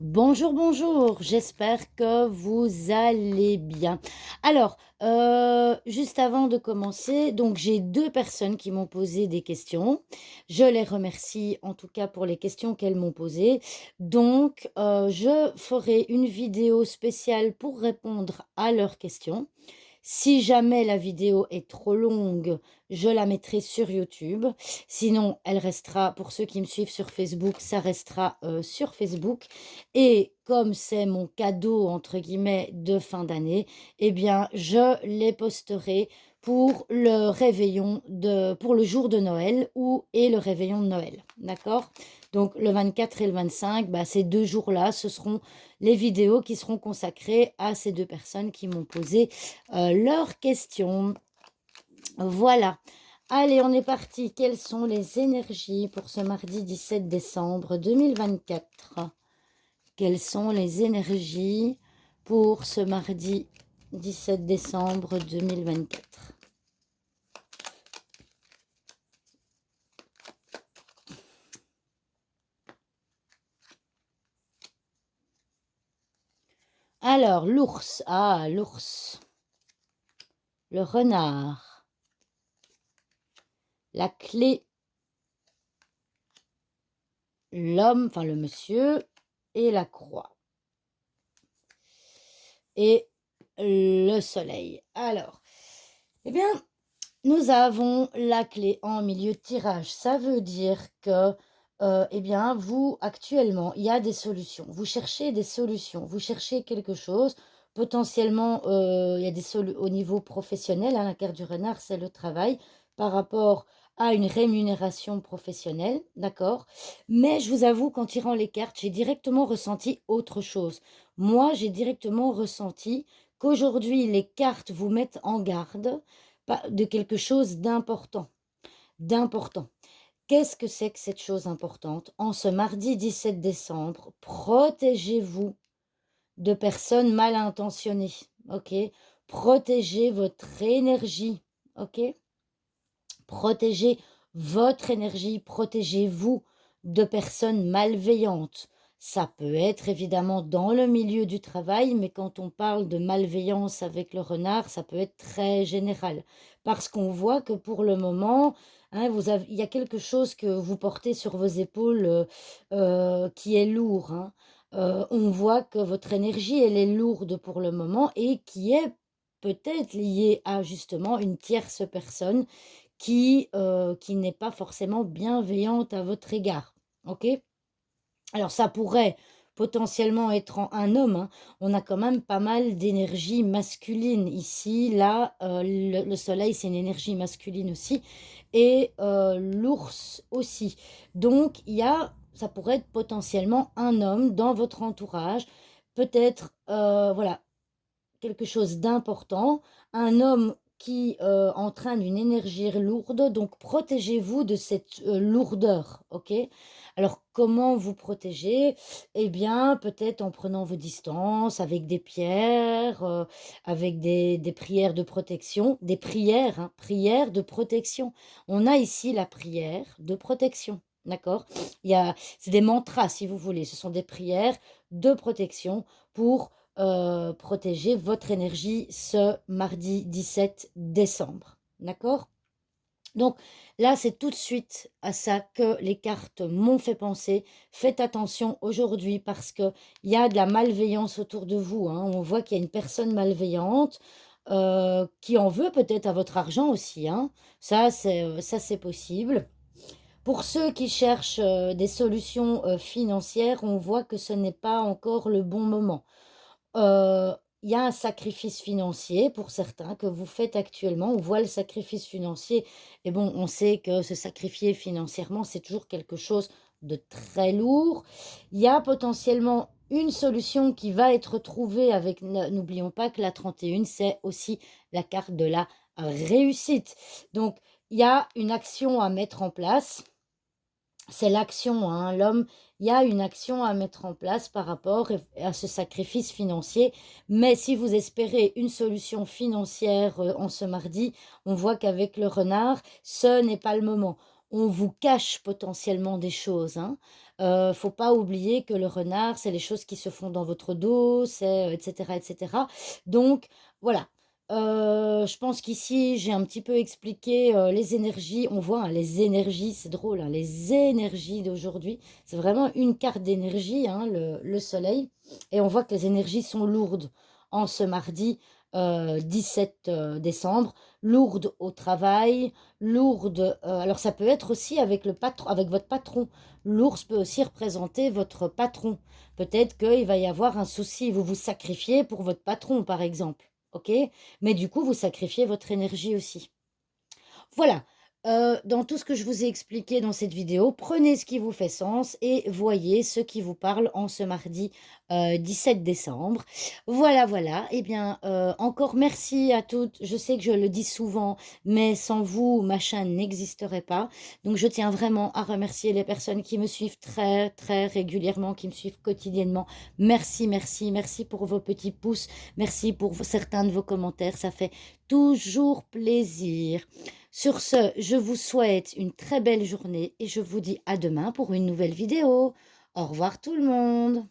Bonjour, bonjour, j'espère que vous allez bien. Alors, juste avant de commencer, donc j'ai deux personnes qui m'ont posé des questions. Je les remercie en tout cas pour les questions qu'elles m'ont posées. Donc, je ferai une vidéo spéciale pour répondre à leurs questions. Si jamais la vidéo est trop longue, je la mettrai sur YouTube. Sinon, elle restera, pour ceux qui me suivent sur Facebook, ça restera sur Facebook. Et comme c'est mon cadeau, entre guillemets, de fin d'année, eh bien, je les posterai pour le réveillon pour le jour de Noël et le réveillon de Noël. D'accord? Donc, le 24 et le 25, bah, ces deux jours-là, ce seront les vidéos qui seront consacrées à ces deux personnes qui m'ont posé leurs questions. Voilà. Allez, on est parti. Quelles sont les énergies pour ce mardi 17 décembre 2024? Quelles sont les énergies pour ce mardi 17 décembre 2024? Alors, l'ours. Ah, l'ours. Le renard. La clé. L'homme, enfin le monsieur. Et la croix. Et le soleil. Alors, eh bien, nous avons la clé en milieu de tirage. Ça veut dire que, eh bien, vous, actuellement, il y a des solutions. Vous cherchez des solutions. Vous cherchez quelque chose. Potentiellement, il y a au niveau professionnel, hein, la carte du renard, c'est le travail par rapport à une rémunération professionnelle, d'accord? Mais je vous avoue qu'en tirant les cartes, j'ai directement ressenti autre chose. Moi, j'ai directement ressenti qu'aujourd'hui, les cartes vous mettent en garde de quelque chose d'important. D'important. Qu'est-ce que c'est que cette chose importante? En ce mardi 17 décembre, protégez-vous de personnes mal intentionnées. Ok? Protégez votre énergie. Ok? Protégez votre énergie. Protégez-vous de personnes malveillantes. Ça peut être évidemment dans le milieu du travail, mais quand on parle de malveillance avec le renard, ça peut être très général. Parce qu'on voit que pour le moment, hein, il y a quelque chose que vous portez sur vos épaules qui est lourd, hein. On voit que votre énergie, elle est lourde pour le moment et qui est peut-être liée à justement une tierce personne qui n'est pas forcément bienveillante à votre égard. Ok? Alors ça pourrait potentiellement être un homme, hein. On a quand même pas mal d'énergie masculine ici. Là, le soleil, c'est une énergie masculine aussi. Et l'ours aussi. Donc, ça pourrait être potentiellement un homme dans votre entourage. Peut-être, voilà, quelque chose d'important, un homme qui entraîne une énergie lourde, donc protégez-vous de cette lourdeur, ok? Alors comment vous protéger? Eh bien, peut-être en prenant vos distances, avec des pierres, avec des prières de protection, des prières, hein, prières de protection. On a ici la prière de protection, d'accord? C'est des mantras si vous voulez, ce sont des prières de protection pour protéger votre énergie ce mardi 17 décembre. D'accord? Donc là, c'est tout de suite à ça que les cartes m'ont fait penser. Faites attention aujourd'hui parce qu'il y a de la malveillance autour de vous, hein. On voit qu'il y a une personne malveillante qui en veut peut-être à votre argent aussi, hein. Ça, c'est possible. Pour ceux qui cherchent des solutions financières, on voit que ce n'est pas encore le bon moment. Heu, il y a un sacrifice financier pour certains que vous faites actuellement. On voit le sacrifice financier et bon, on sait que se sacrifier financièrement, c'est toujours quelque chose de très lourd. Il y a potentiellement une solution qui va être trouvée avec n'oublions pas que la 31, c'est aussi la carte de la réussite. Donc il y a une action à mettre en place, c'est l'action, hein. L'homme, il y a une action à mettre en place par rapport à ce sacrifice financier. Mais si vous espérez une solution financière en ce mardi, on voit qu'avec le renard, ce n'est pas le moment. On vous cache potentiellement des choses, hein. Faut pas oublier que le renard, c'est les choses qui se font dans votre dos, c'est, et cetera et cetera. Donc voilà, je pense qu'ici, j'ai un petit peu expliqué, les énergies. On voit, hein, les énergies, c'est drôle, hein, les énergies d'aujourd'hui. C'est vraiment une carte d'énergie, hein, le soleil, et on voit que les énergies sont lourdes en ce mardi, 17 décembre. Lourdes au travail, lourdes, alors ça peut être aussi avec le patron, avec votre patron. L'ours peut aussi représenter votre patron. Peut-être qu'il va y avoir un souci, vous vous sacrifiez pour votre patron, par exemple. OK? Mais du coup, vous sacrifiez votre énergie aussi. Voilà, dans tout ce que je vous ai expliqué dans cette vidéo, prenez ce qui vous fait sens et voyez ce qui vous parle en ce mardi, 17 décembre. Voilà, voilà, et bien, encore merci à toutes. Je sais que je le dis souvent, mais sans vous, ma chaîne n'existerait pas. Donc je tiens vraiment à remercier les personnes qui me suivent très, très régulièrement, qui me suivent quotidiennement. Merci, merci, merci pour vos petits pouces, merci pour certains de vos commentaires, ça fait toujours plaisir. Sur ce, je vous souhaite une très belle journée et je vous dis à demain pour une nouvelle vidéo. Au revoir tout le monde.